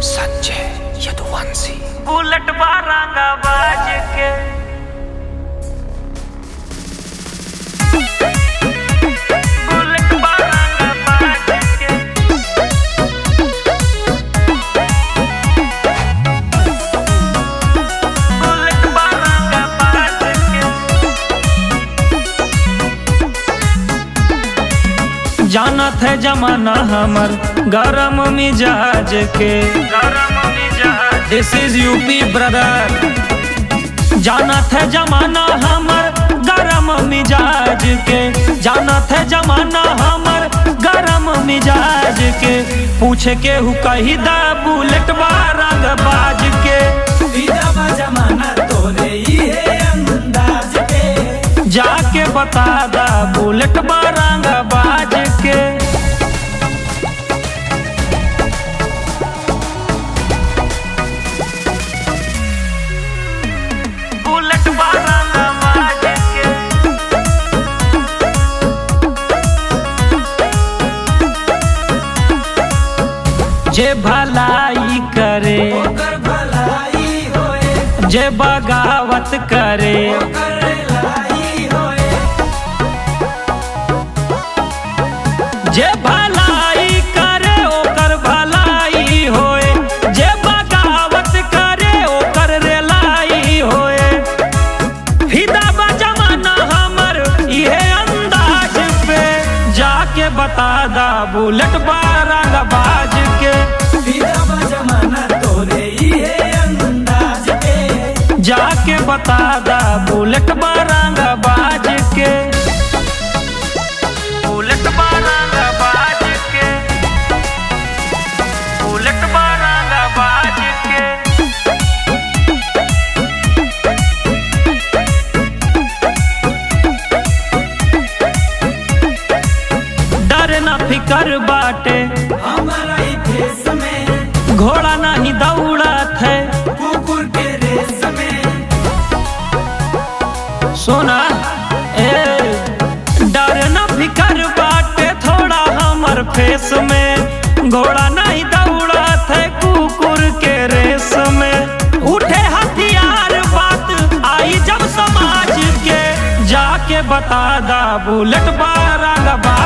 Sanjay Yaduvanshi bullet बारंगा बाज के bullet बारंगा बाज के बुलेट बारंगा बाज के जानत है जमाना हमर गरम मिजाज के। दिस इज यूपी ब्रदर। जानत है जमाना हमर गरम मिजाज के। जानत है जमाना हमर गरम मिजाज के। पूछे के हु कही दा बुलेट बारंग बाज के। जमाना तोरे ये अंदाज के। जाके बता दा बुलेट बारंग बाज के। बुलेट बारंगा बाज के जे भलाई करे ओकर भलाई होए, जे बगावत करे। ओकर लाई होए। जे भलाई करे ओकर भलाई होए। जे बगावत करे ओकर रेलाई होए। फिदा बा जमाना हमर इहे अंदाज पे। जाके बता दा बुलेट बारंग बाज के। जमाना तोरे ये अंदाज के। जाके बता दा बुलेट बारंग बाज के। बुलेट बारंगा बाज के बुलेट बारंगा बाज के डर ना फिकर बाटे हमारा ही फेस में घोड़ा नहीं दौड़त है। कुकुर के रेस में। सोना डर न फिकर बाटे थोड़ा हमर फेस में। घोड़ा नहीं दौड़त है कुकुर के रेस में। उठे हथियार बात आई जब समाज के। जाके बता दा बुलेट बारंग बाज